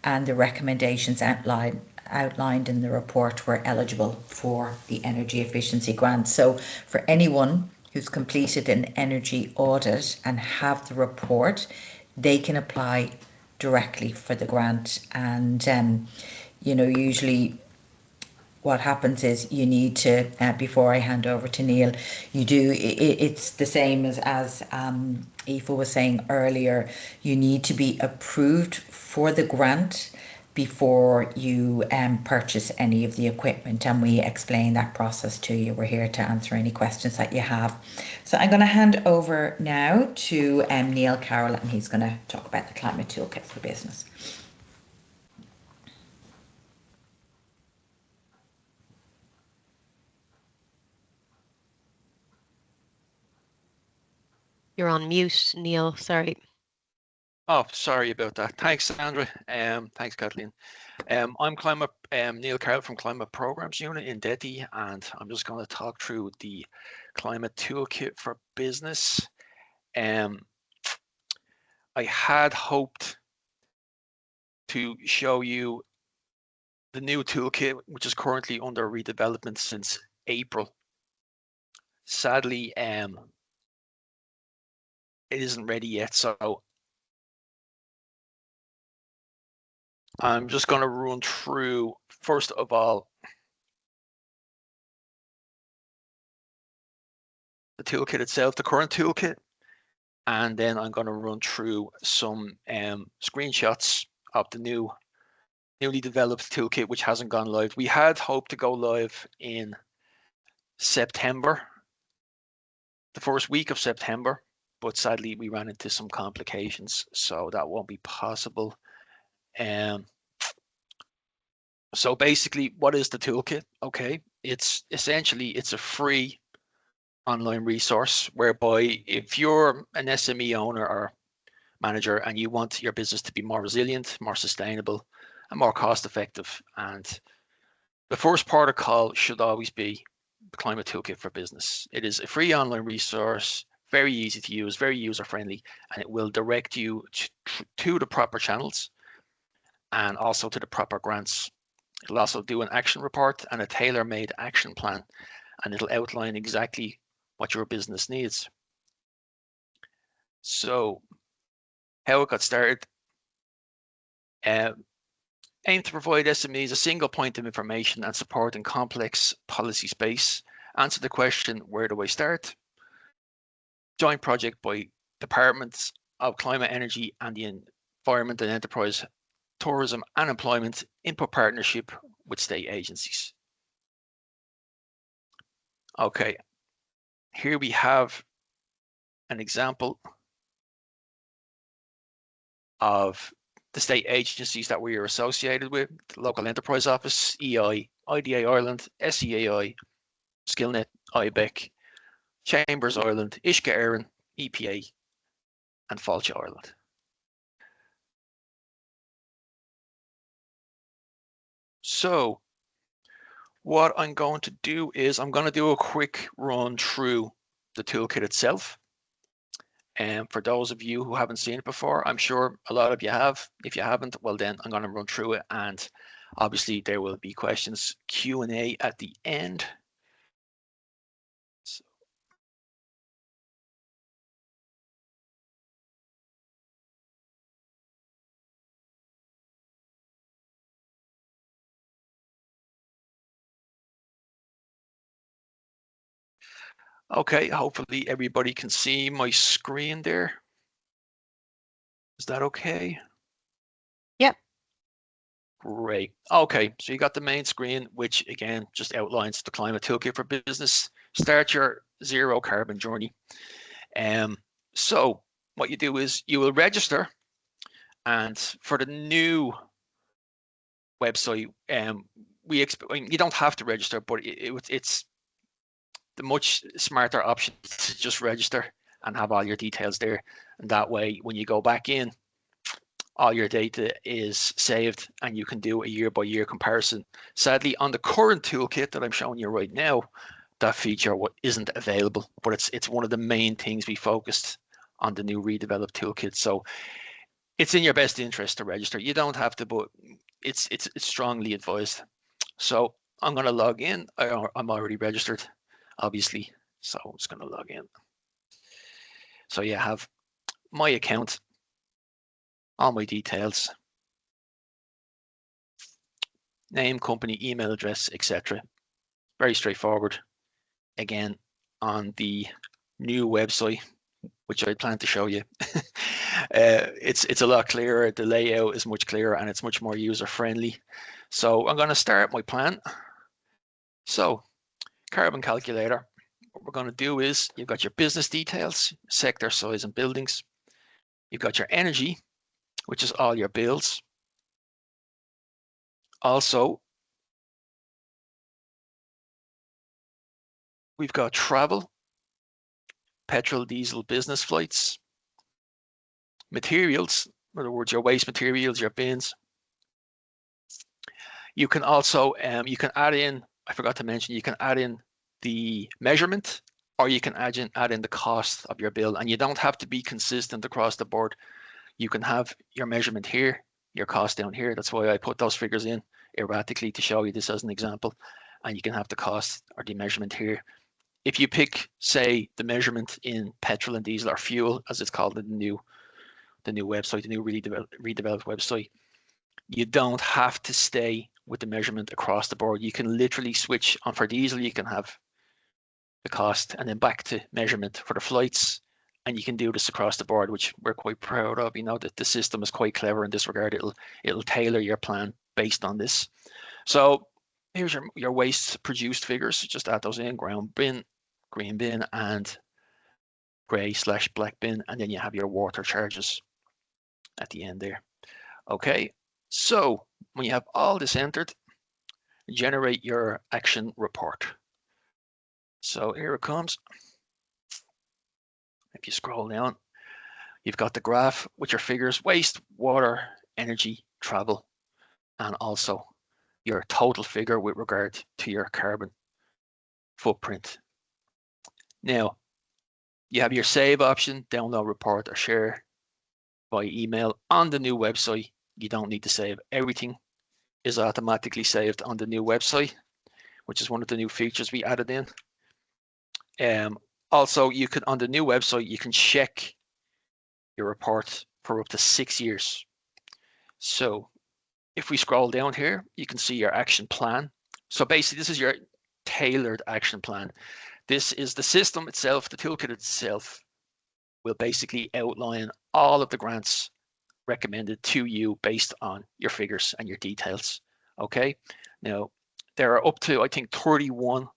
and the recommendations outlined in the report were eligible for the energy efficiency grant. So for anyone who's completed an energy audit and have the report, they can apply directly for the grant. And usually what happens is you need to, before I hand over to Neil, it's the same as Aoife was saying earlier, you need to be approved for the grant before you purchase any of the equipment, and we explain that process to you. We're here to answer any questions that you have. So I'm going to hand over now to Neil Carroll, and he's going to talk about the Climate Toolkit for Business. You're on mute, Neil. Sorry. Oh, sorry about that. Thanks, Sandra. Thanks, Kathleen. I'm Neil Carroll from Climate Programs Unit in DETI, and I'm just going to talk through the Climate Toolkit for Business. I had hoped to show you the new toolkit, which is currently under redevelopment since April. Sadly, it isn't ready yet, so I'm just going to run through, first of all, the toolkit itself, the current toolkit, and then I'm going to run through some screenshots of the newly developed toolkit, which hasn't gone live. We had hoped to go live in September, the first week of September, but sadly we ran into some complications, so that won't be possible. So basically, what is the toolkit? Okay, it's a free online resource whereby if you're an SME owner or manager and you want your business to be more resilient, more sustainable, and more cost effective, and the first port of call should always be the Climate Toolkit for Business. It is a free online resource, very easy to use, very user friendly, and it will direct you to the proper channels and also to the proper grants. It'll also do an action report and a tailor-made action plan, and it'll outline exactly what your business needs. So how it got started. Aim to provide SMEs a single point of information and support in complex policy space. Answer the question, where do I start? Joint project by departments of climate, energy and the environment and enterprise, tourism and employment, input partnership with state agencies. Okay, here we have an example of the state agencies that we are associated with: the Local Enterprise Office, EI, IDA Ireland, SEAI, Skillnet, IBEC, Chambers Ireland, Uisce Éireann, EPA, and Fáilte Ireland. So what I'm going to do is I'm going to do a quick run through the toolkit itself. And for those of you who haven't seen it before, I'm sure a lot of you have. If you haven't, well then I'm going to run through it, and obviously there will be questions, Q&A at the end. So. Okay, hopefully everybody can see my screen there. Is that okay? Yep. Great. Okay, so you got the main screen, which again just outlines the Climate Toolkit for Business. Start your zero carbon journey. So what you do is you will register, and for the new website, you don't have to register, but it's the much smarter option to just register and have all your details there. And that way, when you go back in, all your data is saved and you can do a year-by-year comparison. Sadly, on the current toolkit that I'm showing you right now, that feature isn't available, but it's one of the main things we focused on the new redeveloped toolkit. So it's in your best interest to register. You don't have to, but it's strongly advised. So I'm going to log in. I'm already registered, obviously. So I'm just going to log in. So you have my account, all my details, name, company, email address, etc. Very straightforward. Again, on the new website, which I plan to show you, it's a lot clearer. The layout is much clearer and it's much more user friendly. So I'm going to start my plan. So carbon calculator. What we're going to do is you've got your business details, sector, size, and buildings. You've got your energy, which is all your bills. Also, we've got travel, petrol, diesel, business flights, materials, in other words, your waste materials, your bins. You can also, you can add in, I forgot to mention, you can add in the measurement, or you can add in the cost of your bill, and you don't have to be consistent across the board. You can have your measurement here, your cost down here. That's why I put those figures in erratically to show you this as an example. And you can have the cost or the measurement here. If you pick, say, the measurement in petrol and diesel or fuel, as it's called in the new website, the new redeveloped website, you don't have to stay with the measurement across the board. You can literally switch on. For diesel, you can have the cost and then back to measurement for the flights. And you can do this across the board, which we're quite proud of. You know that the system is quite clever in this regard. It'll tailor your plan based on this. So here's your waste produced figures. Just add those in: brown bin, green bin, and grey/black bin. And then you have your water charges at the end there. Okay, so when you have all this entered, generate your action report. So here it comes. If you scroll down, you've got the graph with your figures: waste, water, energy, travel, and also your total figure with regard to your carbon footprint. Now, you have your save option, download report or share by email on the new website. You don't need to save. Everything is automatically saved on the new website, which is one of the new features we added in. Also, you can, on the new website, you can check your report for up to 6 years. So if we scroll down here, you can see your action plan. So basically, this is your tailored action plan. This is the system itself, the toolkit itself will basically outline all of the grants recommended to you based on your figures and your details. Okay, now there are up to, I think, 31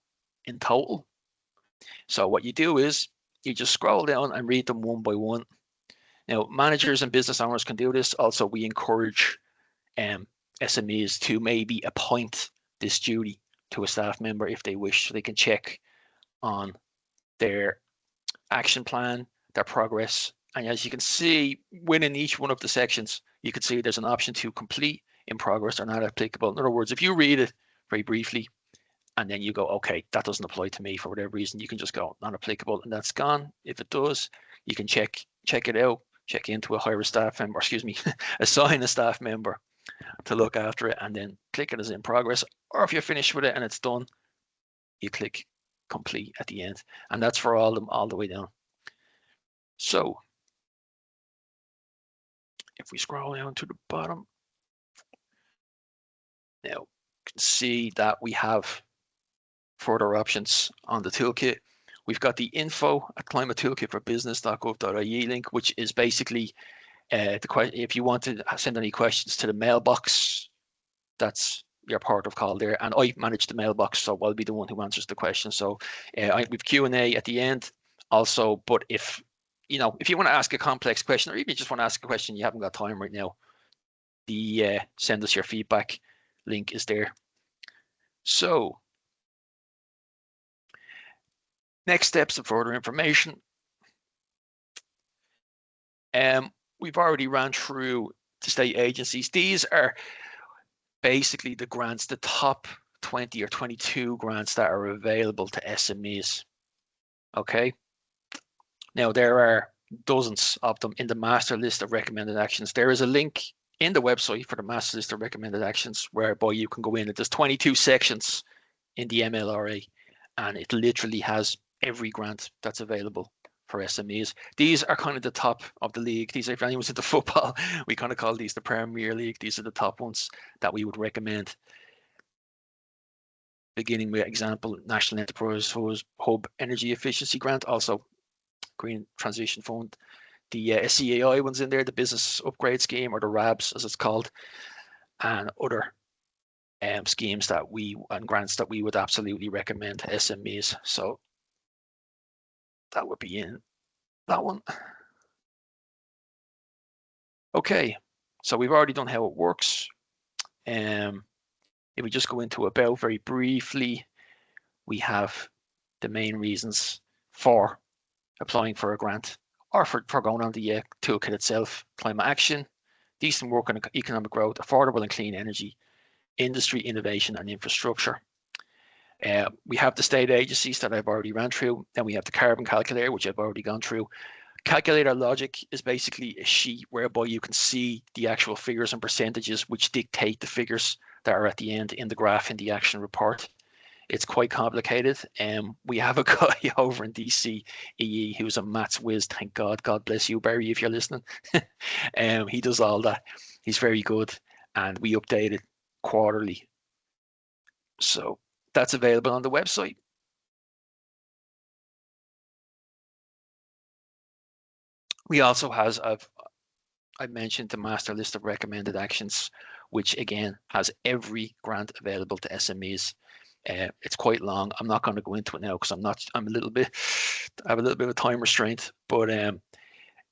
in total. So what you do is you just scroll down and read them one by one. Now, managers and business owners can do this. Also, we encourage SMEs to maybe appoint this duty to a staff member if they wish, so they can check on their action plan, their progress. And as you can see, within each one of the sections, you can see there's an option to complete, in progress, or not applicable. In other words, if you read it very briefly and then you go, okay, that doesn't apply to me for whatever reason, you can just go not applicable and that's gone. If it does, you can check it out, check into a hire a staff member, assign a staff member to look after it, and then click it as in progress. Or if you're finished with it and it's done, you click complete at the end. And that's for all of them, all the way down. So if we scroll down to the bottom, now you can see that we have further options on the toolkit. We've got the info at climatetoolkitforbusiness.gov.ie link, which is basically if you want to send any questions to the mailbox, that's your part of call there. And I manage the mailbox, so I'll be the one who answers the question. So we've Q&A at the end also, but if you want to ask a complex question, or even just want to ask a question you haven't got time right now, the send us your feedback link is there. So Next steps and further information. We've already ran through the state agencies. These are basically the grants, the top 20 or 22 grants that are available to SMEs. Okay. Now there are dozens of them in the master list of recommended actions. There is a link in the website for the master list of recommended actions whereby you can go in. There's 22 sections in the MLRA, and it literally has every grant that's available for SMEs. These are kind of the top of the league. These are, if anyone's into football, we kind of call these the Premier League. These are the top ones that we would recommend. Beginning with example, National Enterprise Hub Energy Efficiency Grant, also Green Transition Fund. The SEAI one's in there, the Business Upgrade Scheme, or the RABS as it's called, and other schemes that and grants that we would absolutely recommend to SMEs. So that would be in that one. Okay, so we've already done how it works. If we just go into about very briefly, we have the main reasons for applying for a grant or for going on the toolkit itself: climate action, decent work on economic growth, affordable and clean energy, industry, innovation and infrastructure. We have the state agencies that I've already ran through. Then we have the carbon calculator, which I've already gone through. Calculator logic is basically a sheet whereby you can see the actual figures and percentages which dictate the figures that are at the end in the graph in the action report. It's quite complicated. We have a guy over in DCEE who's a maths whiz, thank God. God bless you, Barry, if you're listening. He does all that. He's very good, and we update it quarterly. So that's available on the website. We also have, I mentioned the master list of recommended actions, which again has every grant available to SMEs. It's quite long. I'm not going to go into it now because I have a little bit of a time restraint, but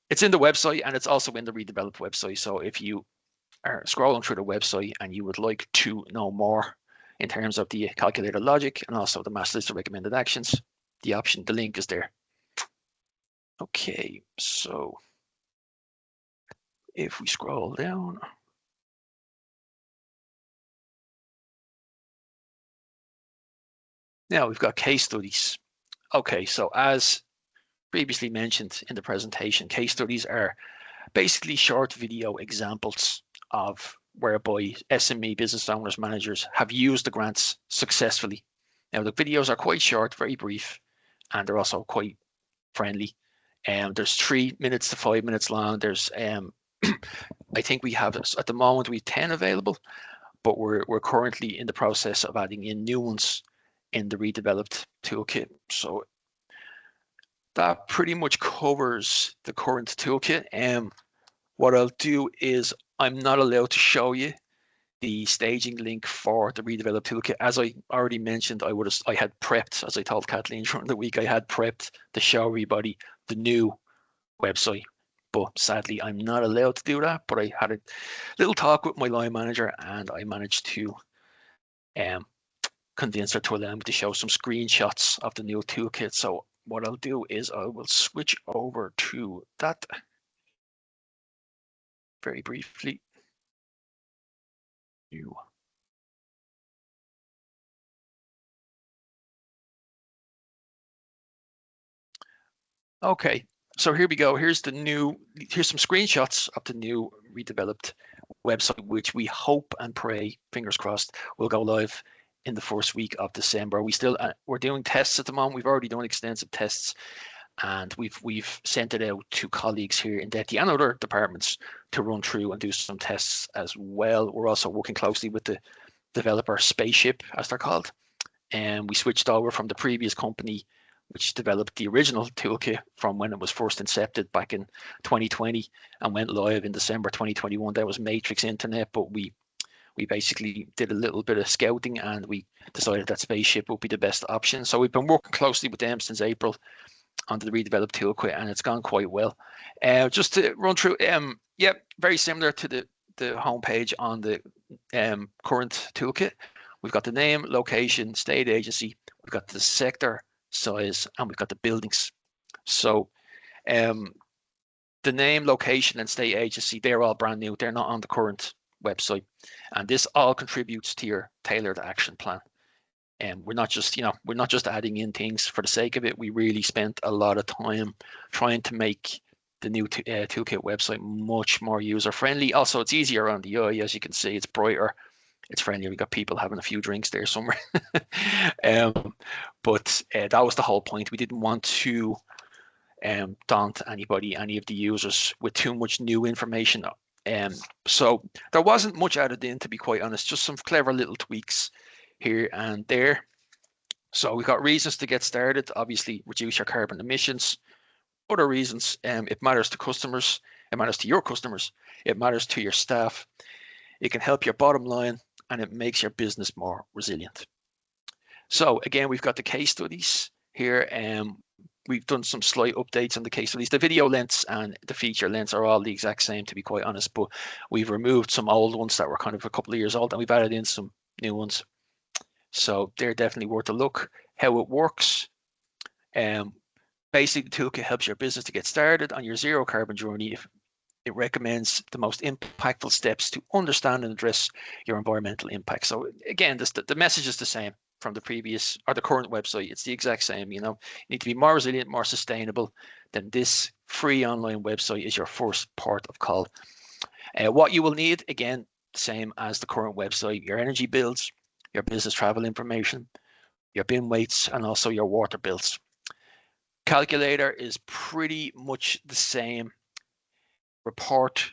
it's in the website and it's also in the redeveloped website. So if you are scrolling through the website and you would like to know more in terms of the calculator logic and also the master list of recommended actions, the link is there. Okay, so if we scroll down, now we've got case studies. Okay, so as previously mentioned in the presentation, case studies are basically short video examples of whereby SME business owners, managers have used the grants successfully. Now the videos are quite short, very brief, and they're also quite friendly. There's 3 minutes to 5 minutes long. There's I think we have, at the moment, we have 10 available, but we're currently in the process of adding in new ones in the redeveloped toolkit. So that pretty much covers the current toolkit. What I'll do is I'm not allowed to show you the staging link for the redeveloped toolkit. As I already mentioned, I had prepped, as I told Kathleen during the week, I had prepped to show everybody the new website. But sadly, I'm not allowed to do that. But I had a little talk with my line manager and I managed to convince her to allow me to show some screenshots of the new toolkit. So what I'll do is I will switch over to that very briefly. Okay, so here we go. Here's some screenshots of the new redeveloped website, which we hope and pray, fingers crossed, will go live in the first week of December. We're doing tests at the moment. We've already done extensive tests, and we've sent it out to colleagues here in DETI and other departments to run through and do some tests as well. We're also working closely with the developer Spaceship, as they're called, and we switched over from the previous company which developed the original toolkit from when it was first incepted back in 2020 and went live in December 2021. That was Matrix Internet, but we basically did a little bit of scouting and we decided that Spaceship would be the best option. So we've been working closely with them since April on the redeveloped toolkit, and it's gone quite well. Just to run through, yeah, very similar to the homepage on the current toolkit. We've got the name, location, state agency. We've got the sector, size, and we've got the buildings. So the name, location, and state agency, they're all brand new. They're not on the current website. And this all contributes to your tailored action plan. And we're not just, we're not just adding in things for the sake of it. We really spent a lot of time trying to make the new Toolkit website much more user friendly. Also, it's easier on the eye. As you can see, it's brighter, it's friendlier. We got people having a few drinks there somewhere. But that was the whole point. We didn't want to daunt anybody, any of the users, with too much new information. So there wasn't much added in, to be quite honest, just some clever little tweaks here and there. So we got reasons to get started. Obviously, reduce your carbon emissions. Other reasons, it matters to customers, it matters to your customers, it matters to your staff, it can help your bottom line, and it makes your business more resilient. So again, we've got the case studies here. We've done some slight updates on the case studies. The video lengths and the feature lengths are all the exact same, to be quite honest, but we've removed some old ones that were kind of a couple of years old, and we've added in some new ones. So they're definitely worth a look. How it works. Basically, the toolkit helps your business to get started on your zero carbon journey. It recommends the most impactful steps to understand and address your environmental impact. So again, the message is the same from the previous or the current website. It's the exact same. You need to be more resilient, more sustainable. Then this free online website is your first port of call. What you will need, again, same as the current website: your energy bills, your business travel information, your bin weights, and also your water bills. Calculator is pretty much the same. Report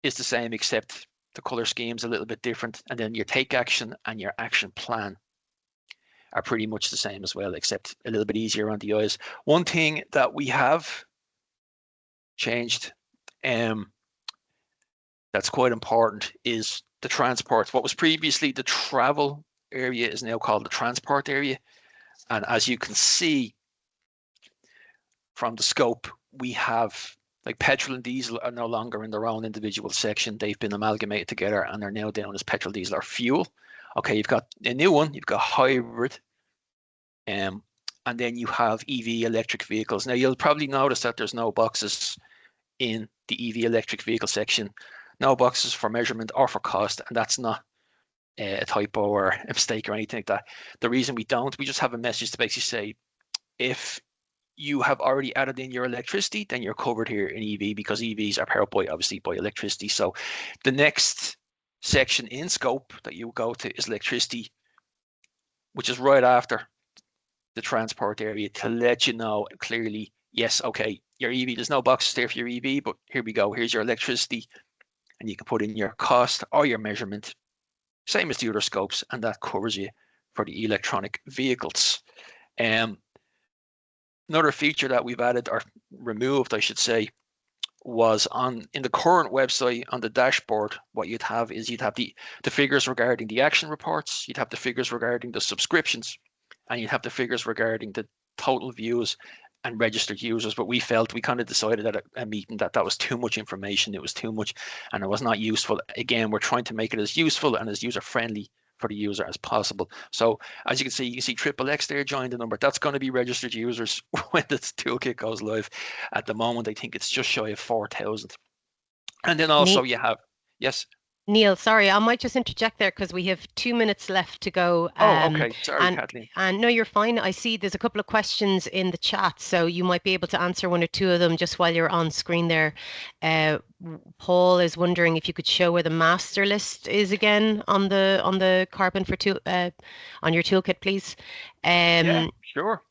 is the same, except the color scheme's a little bit different. And then your take action and your action plan are pretty much the same as well, except a little bit easier on the eyes. One thing that we have changed that's quite important is the transport. What was previously the travel area is now called the transport area. And as you can see from the scope, we have like petrol and diesel are no longer in their own individual section. They've been amalgamated together and they're now down as petrol, diesel, or fuel. Okay, you've got a new one, you've got hybrid, and then you have EV electric vehicles. Now you'll probably notice that there's no boxes in the EV electric vehicle section, no boxes for measurement or for cost, and that's not a typo or a mistake or anything like that. The reason we don't, we just have a message to basically say, if you have already added in your electricity, then you're covered here in EV, because EVs are powered by, obviously, by electricity. So the next section in scope that you go to is electricity, which is right after the transport area, to let you know clearly, yes, okay, your EV, there's no boxes there for your EV, but here we go, here's your electricity, and you can put in your cost or your measurement, same as the other scopes, and that covers you for the electronic vehicles. Another feature that we've added, or removed, I should say, was in the current website on the dashboard. What you'd have is you'd have the figures regarding the action reports, you'd have the figures regarding the subscriptions, and you'd have the figures regarding the total views and registered users. But we kind of decided at a meeting that was too much information. It was too much, and it was not useful. Again, we're trying to make it as useful and as user friendly for the user as possible. So as you can see XXX there joined the number. That's going to be registered users when the toolkit goes live. At the moment, I think it's just shy of 4,000. And then also you have, yes. Neil, sorry, I might just interject there because we have 2 minutes left to go. Okay. Sorry, Kathleen. And no, you're fine. I see there's a couple of questions in the chat, so you might be able to answer one or two of them just while you're on screen there. Paul is wondering if you could show where the master list is again on the carbon for on your toolkit, please. Yeah, sure.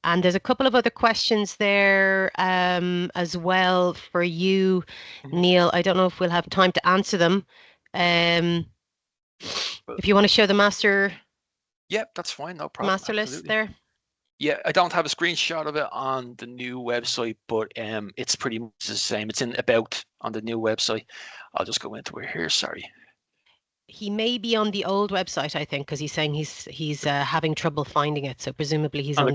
And there's a couple of other questions there as well for you, Neil. I don't know if we'll have time to answer them. If you want to show the master. Yeah, that's fine. No problem. Master list there. Yeah, I don't have a screenshot of it on the new website, but it's pretty much the same. It's in About on the new website. I'll just go into it here. Sorry. He may be on the old website, I think, because he's saying he's having trouble finding it. So presumably he's on the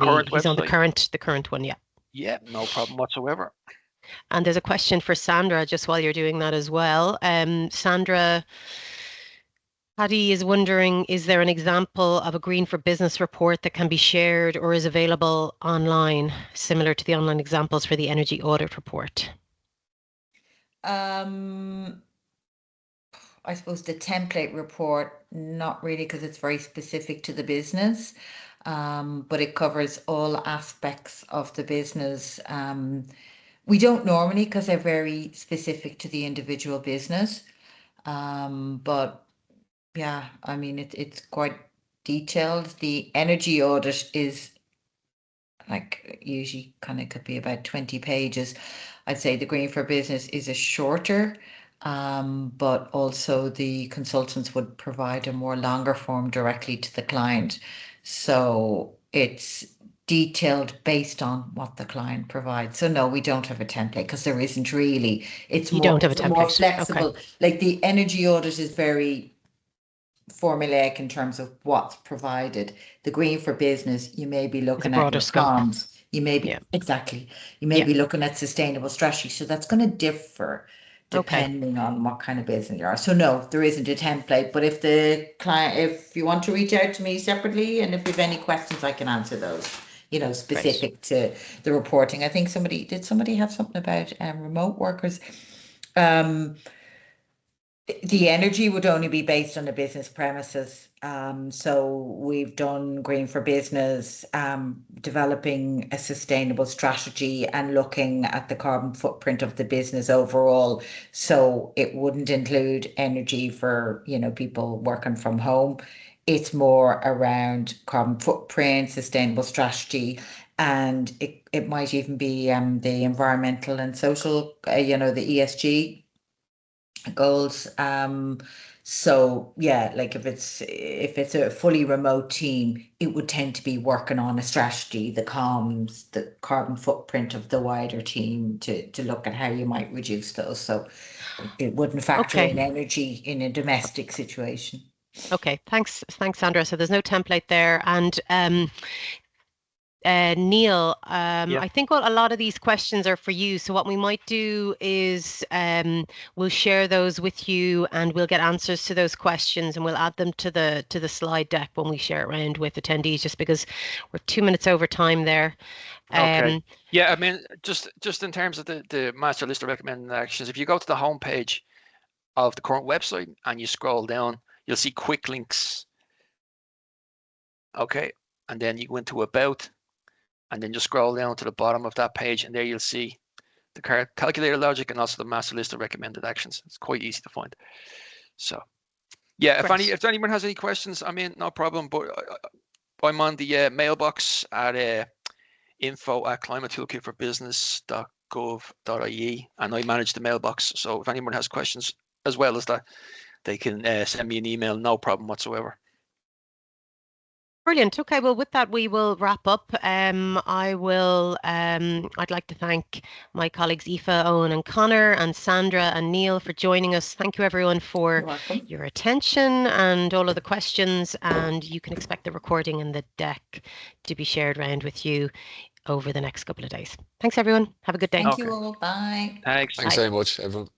current one. Yeah. Yeah, no problem whatsoever. And there's a question for Sandra just while you're doing that as well. Sandra Paddy is wondering, is there an example of a Green for Business report that can be shared or is available online, similar to the online examples for the energy audit report? I suppose the template report, not really, because it's very specific to the business, but it covers all aspects of the business. We don't normally, because they're very specific to the individual business. But yeah, I mean, it's quite detailed. The energy audit is like usually kind of could be about 20 pages. I'd say the Green for Business is a shorter, but also the consultants would provide a more longer form directly to the client. So it's detailed based on what the client provides. So no, we don't have a template because there isn't really. It's You more, don't have a it's more template. Okay. flexible. Like the energy audit is very formulaic in terms of what's provided. The Green for Business, you may be It's a looking at broader your scope. comms. You may be Yeah. exactly. You may Yeah. be looking at sustainable strategy. So that's going to differ Okay. depending on what kind of business you are. So no, there isn't a template. But if the client, if you want to reach out to me separately, and if you have any questions, I can answer those. You know, specific to the reporting. I think somebody have something about remote workers. The energy would only be based on the business premises. So we've done Green for Business, developing a sustainable strategy and looking at the carbon footprint of the business overall. So it wouldn't include energy for, you know, people working from home. It's more around carbon footprint, sustainable strategy, and it might even be the environmental and social, you know, the ESG goals. So yeah, like if it's a fully remote team, it would tend to be working on a strategy, the comms, the carbon footprint of the wider team to look at how you might reduce those. So it wouldn't factor in energy in a domestic situation. Okay, thanks, Sandra. So there's no template there, and Neil, I think a lot of these questions are for you. So what we might do is we'll share those with you, and we'll get answers to those questions, and we'll add them to the slide deck when we share it around with attendees. Just because we're 2 minutes over time there. Okay. Yeah, I mean, just in terms of the master list of recommended actions, if you go to the homepage of the current website and you scroll down, you'll see quick links. Okay, and then you go into about, and then just scroll down to the bottom of that page, and there you'll see the calculator logic and also the master list of recommended actions. It's quite easy to find. So yeah, if anyone has any questions, I mean, no problem. But I'm on the mailbox at info@climatetoolkitforbusiness.gov.ie, and I manage the mailbox. So if anyone has questions as well as that, they can send me an email, no problem whatsoever. Brilliant. Okay, well, with that, we will wrap up. I'd like to thank my colleagues Aoife, Owen and Connor, and Sandra and Neil for joining us. Thank you everyone for your attention and all of the questions, and you can expect the recording and the deck to be shared around with you over the next couple of days. Thanks everyone. Have a good day. Thank you all. Bye. Thanks. Thanks very much, everyone.